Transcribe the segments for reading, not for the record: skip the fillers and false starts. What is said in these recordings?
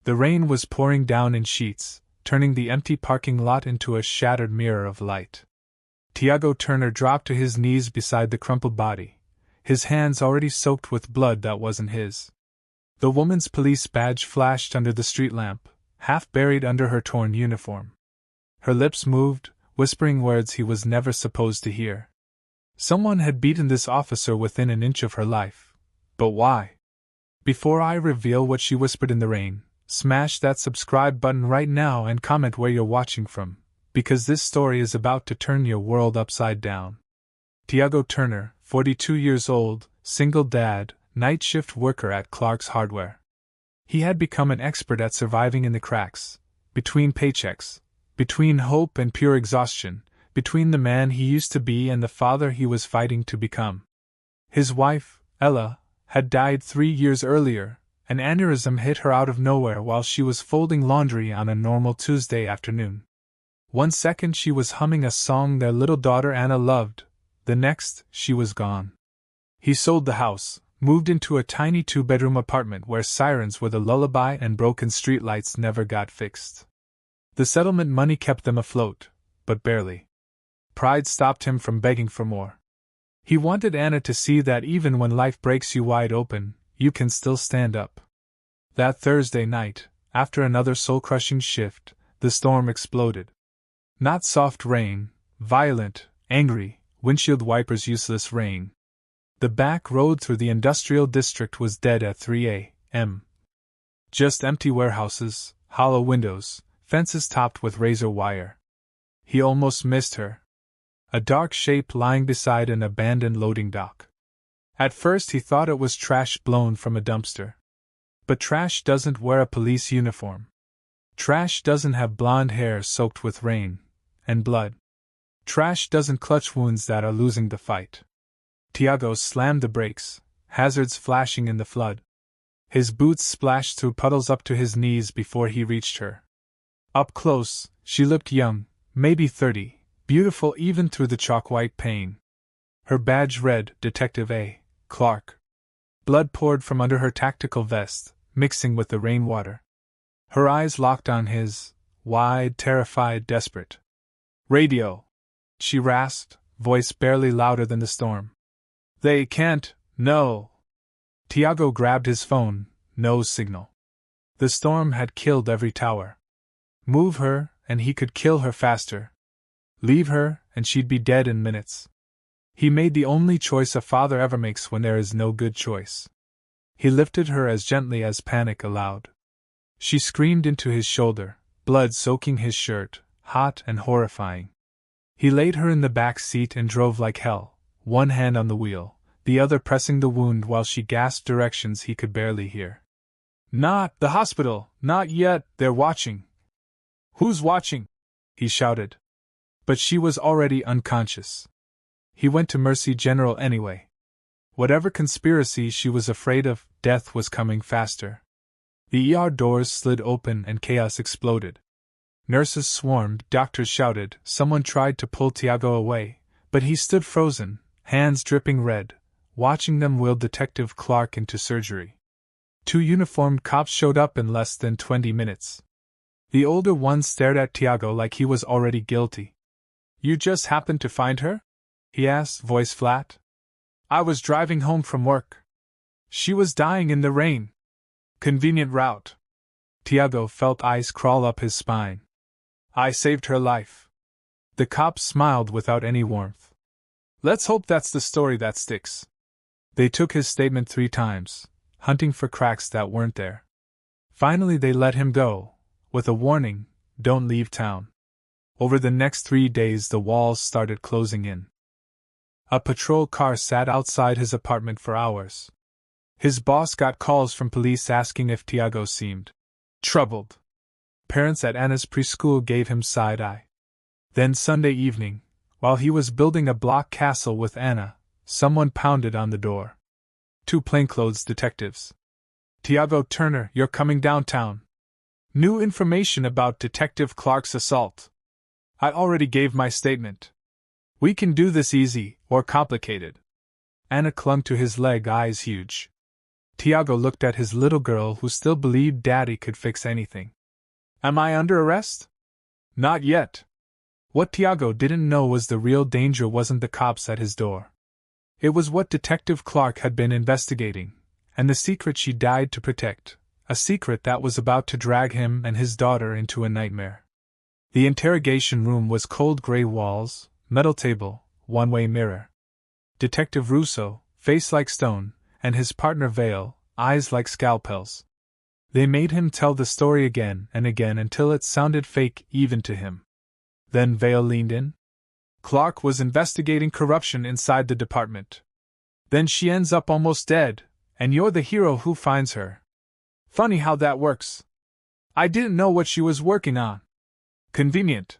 The rain was pouring down in sheets, turning the empty parking lot into a shattered mirror of light. Tiago Turner dropped to his knees beside the crumpled body, his hands already soaked with blood that wasn't his. The woman's police badge flashed under the street lamp, half buried under her torn uniform. Her lips moved, whispering words he was never supposed to hear. Someone had beaten this officer within an inch of her life. But why? Before I reveal what she whispered in the rain, smash that subscribe button right now and comment where you're watching from, because this story is about to turn your world upside down. Tiago Turner, 42 years old, single dad, night shift worker at Clark's Hardware. He had become an expert at surviving in the cracks, between paychecks, between hope and pure exhaustion, between the man he used to be and the father he was fighting to become. His wife, Ella, had died 3 years earlier. An aneurysm hit her out of nowhere while she was folding laundry on a normal Tuesday afternoon. One second she was humming a song their little daughter Anna loved, the next, she was gone. He sold the house, moved into a tiny 2-bedroom apartment where sirens were the lullaby and broken streetlights never got fixed. The settlement money kept them afloat, but barely. Pride stopped him from begging for more. He wanted Anna to see that even when life breaks you wide open, you can still stand up. That Thursday night, after another soul-crushing shift, the storm exploded. Not soft rain, violent, angry, windshield wipers useless rain. The back road through the industrial district was dead at 3 a.m. Just empty warehouses, hollow windows, fences topped with razor wire. He almost missed her. A dark shape lying beside an abandoned loading dock. At first he thought it was trash blown from a dumpster. But trash doesn't wear a police uniform. Trash doesn't have blonde hair soaked with rain and blood. Trash doesn't clutch wounds that are losing the fight. Tiago slammed the brakes, hazards flashing in the flood. His boots splashed through puddles up to his knees before he reached her. Up close, she looked young, maybe 30, beautiful even through the chalk-white pain. Her badge read, Detective A. Clark. Blood poured from under her tactical vest, mixing with the rainwater. Her eyes locked on his, wide, terrified, desperate. Radio! She rasped, voice barely louder than the storm. They can't, no! Tiago grabbed his phone, no signal. The storm had killed every tower. Move her, and he could kill her faster. Leave her, and she'd be dead in minutes. He made the only choice a father ever makes when there is no good choice. He lifted her as gently as panic allowed. She screamed into his shoulder, blood soaking his shirt, hot and horrifying. He laid her in the back seat and drove like hell, one hand on the wheel, the other pressing the wound while she gasped directions he could barely hear. Not the hospital, not yet, they're watching. Who's watching? He shouted. But she was already unconscious. He went to Mercy General anyway. Whatever conspiracy she was afraid of, death was coming faster. The ER doors slid open and chaos exploded. Nurses swarmed, doctors shouted, someone tried to pull Tiago away, but he stood frozen, hands dripping red, watching them wheel Detective Clark into surgery. 2 uniformed cops showed up in less than 20 minutes. The older one stared at Tiago like he was already guilty. You just happened to find her? He asked, voice flat. I was driving home from work. She was dying in the rain. Convenient route. Tiago felt ice crawl up his spine. I saved her life. The cop smiled without any warmth. Let's hope that's the story that sticks. They took his statement 3 times, hunting for cracks that weren't there. Finally they let him go, with a warning, don't leave town. Over the next 3 days the walls started closing in. A patrol car sat outside his apartment for hours. His boss got calls from police asking if Tiago seemed troubled. Parents at Anna's preschool gave him side-eye. Then Sunday evening, while he was building a block castle with Anna, someone pounded on the door. 2 plainclothes detectives. Tiago Turner, you're coming downtown. New information about Detective Clark's assault. I already gave my statement. We can do this easy, or complicated. Anna clung to his leg, eyes huge. Tiago looked at his little girl who still believed Daddy could fix anything. Am I under arrest? Not yet. What Tiago didn't know was the real danger wasn't the cops at his door. It was what Detective Clark had been investigating, and the secret she died to protect, a secret that was about to drag him and his daughter into a nightmare. The interrogation room was cold gray walls, metal table, one-way mirror. Detective Russo, face like stone, and his partner Vale, eyes like scalpels. They made him tell the story again and again until it sounded fake even to him. Then Vale leaned in. Clark was investigating corruption inside the department. Then she ends up almost dead, and you're the hero who finds her. Funny how that works. I didn't know what she was working on. Convenient.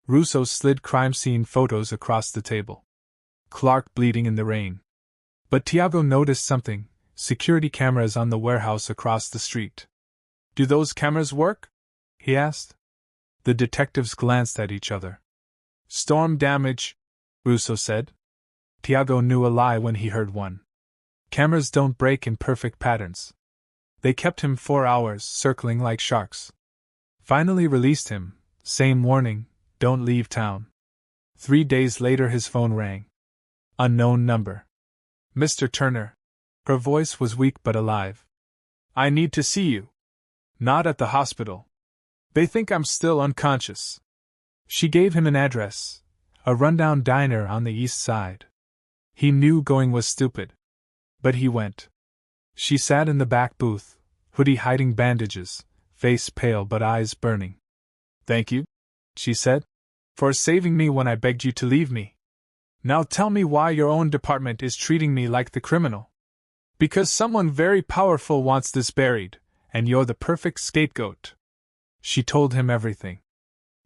Russo slid crime scene photos across the table. Clark bleeding in the rain. But Tiago noticed something: security cameras on the warehouse across the street. Do those cameras work? He asked. The detectives glanced at each other. Storm damage, Russo said. Tiago knew a lie when he heard one. Cameras don't break in perfect patterns. They kept him 4 hours, circling like sharks. Finally released him, same warning, don't leave town. 3 days later his phone rang. Unknown number. Mr. Turner. Her voice was weak but alive. I need to see you. Not at the hospital. They think I'm still unconscious. She gave him an address, a rundown diner on the east side. He knew going was stupid. But he went. She sat in the back booth, hoodie hiding bandages, face pale but eyes burning. Thank you, she said, for saving me when I begged you to leave me. Now tell me why your own department is treating me like the criminal. Because someone very powerful wants this buried, and you're the perfect scapegoat. She told him everything.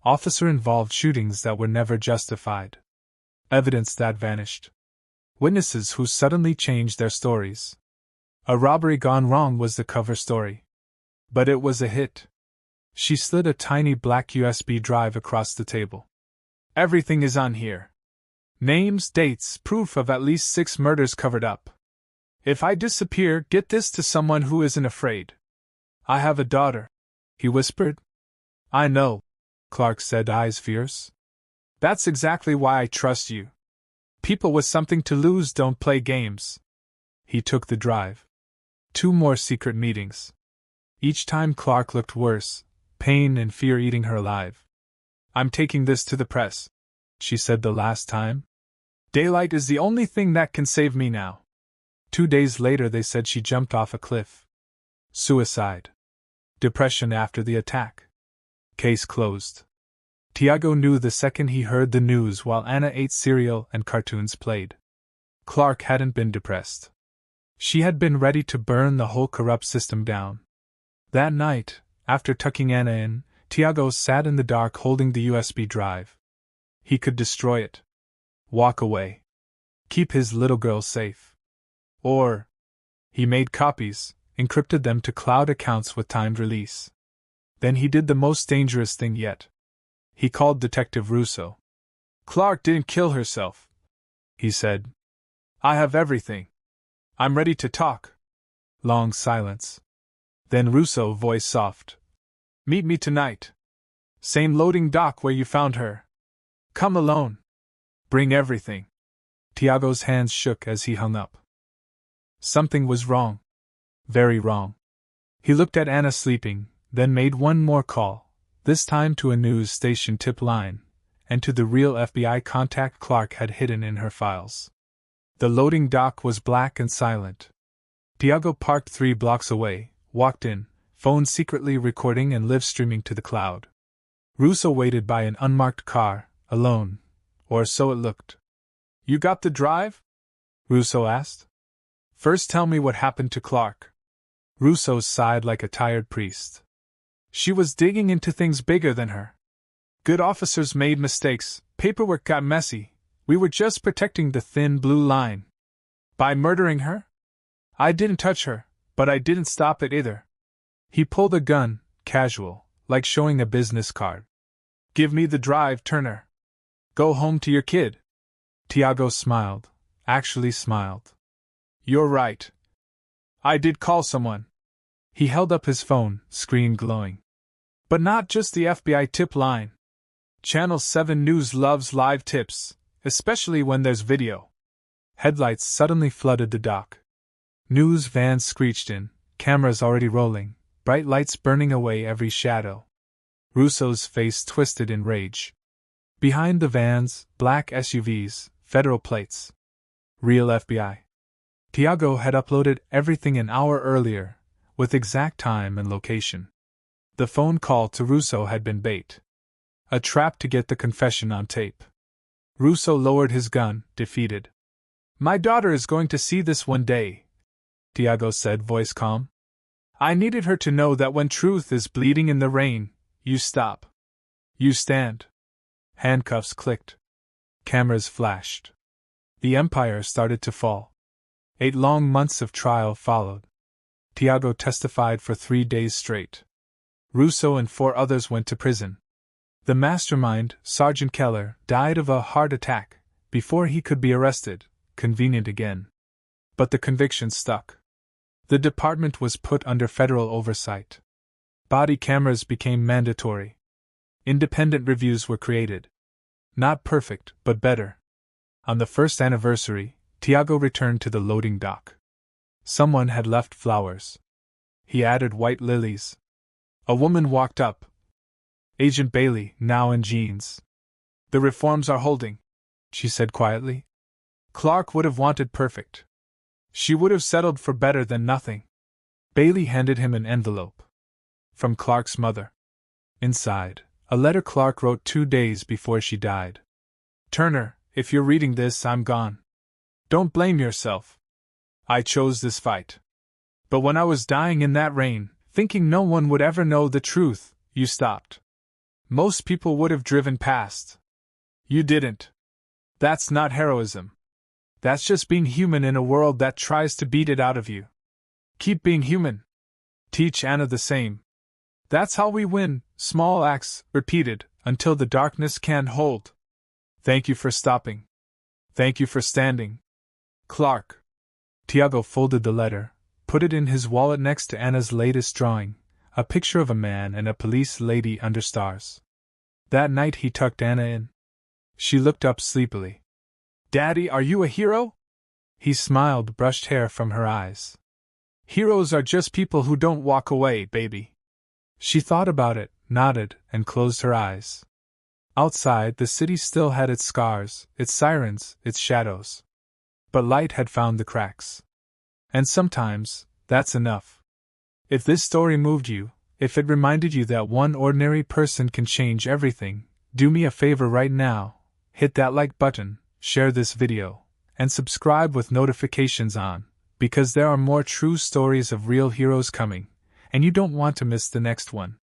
Officer-involved shootings that were never justified. Evidence that vanished. Witnesses who suddenly changed their stories. A robbery gone wrong was the cover story. But it was a hit. She slid a tiny black USB drive across the table. Everything is on here. Names, dates, proof of at least 6 murders covered up. If I disappear, get this to someone who isn't afraid. I have a daughter, he whispered. I know, Clark said, eyes fierce. That's exactly why I trust you. People with something to lose don't play games. He took the drive. 2 more secret meetings. Each time Clark looked worse, pain and fear eating her alive. I'm taking this to the press, she said the last time. Daylight is the only thing that can save me now. 2 days later they said she jumped off a cliff. Suicide. Depression after the attack. Case closed. Tiago knew the second he heard the news while Anna ate cereal and cartoons played. Clark hadn't been depressed. She had been ready to burn the whole corrupt system down. That night, after tucking Anna in, Tiago sat in the dark holding the USB drive. He could destroy it. Walk away. Keep his little girl safe. Or, he made copies, encrypted them to cloud accounts with timed release. Then he did the most dangerous thing yet. He called Detective Russo. Clark didn't kill herself, he said. I have everything. I'm ready to talk. Long silence. Then Russo, voice soft. Meet me tonight. Same loading dock where you found her. Come alone. Bring everything. Tiago's hands shook as he hung up. Something was wrong. Very wrong. He looked at Anna sleeping, then made one more call, this time to a news station tip line, and to the real FBI contact Clark had hidden in her files. The loading dock was black and silent. Tiago parked 3 blocks away, walked in, phone secretly recording and live streaming to the cloud. Russo waited by an unmarked car, alone, or so it looked. You got the drive? Russo asked. First tell me what happened to Clark. Russo sighed like a tired priest. She was digging into things bigger than her. Good officers made mistakes, paperwork got messy. We were just protecting the thin blue line. By murdering her? I didn't touch her, but I didn't stop it either. He pulled a gun, casual, like showing a business card. Give me the drive, Turner. Go home to your kid. Tiago smiled, actually smiled. You're right. I did call someone. He held up his phone, screen glowing. But not just the FBI tip line. Channel 7 News loves live tips, especially when there's video. Headlights suddenly flooded the dock. News vans screeched in, cameras already rolling, bright lights burning away every shadow. Russo's face twisted in rage. Behind the vans, black SUVs, federal plates. Real FBI. Tiago had uploaded everything an hour earlier, with exact time and location. The phone call to Russo had been bait. A trap to get the confession on tape. Russo lowered his gun, defeated. My daughter is going to see this one day, Tiago said, voice calm. I needed her to know that when truth is bleeding in the rain, you stop. You stand. Handcuffs clicked. Cameras flashed. The empire started to fall. 8 long months of trial followed. Tiago testified for 3 days straight. Russo and 4 others went to prison. The mastermind, Sergeant Keller, died of a heart attack before he could be arrested, convenient again. But the conviction stuck. The department was put under federal oversight. Body cameras became mandatory. Independent reviews were created. Not perfect, but better. On the first anniversary, Tiago returned to the loading dock. Someone had left flowers. He added white lilies. A woman walked up. Agent Bailey, now in jeans. The reforms are holding, she said quietly. Clark would have wanted perfect. She would have settled for better than nothing. Bailey handed him an envelope. From Clark's mother. Inside, a letter Clark wrote 2 days before she died. Turner, if you're reading this, I'm gone. Don't blame yourself. I chose this fight. But when I was dying in that rain, thinking no one would ever know the truth, you stopped. Most people would have driven past. You didn't. That's not heroism. That's just being human in a world that tries to beat it out of you. Keep being human. Teach Anna the same. That's how we win, small acts, repeated, until the darkness can't hold. Thank you for stopping. Thank you for standing. Clark. Tiago folded the letter, put it in his wallet next to Anna's latest drawing, a picture of a man and a police lady under stars. That night he tucked Anna in. She looked up sleepily. Daddy, are you a hero? He smiled, brushed hair from her eyes. Heroes are just people who don't walk away, baby. She thought about it, nodded, and closed her eyes. Outside, the city still had its scars, its sirens, its shadows. But light had found the cracks. And sometimes, that's enough. If this story moved you, if it reminded you that one ordinary person can change everything, do me a favor right now, hit that like button, share this video, and subscribe with notifications on, because there are more true stories of real heroes coming, and you don't want to miss the next one.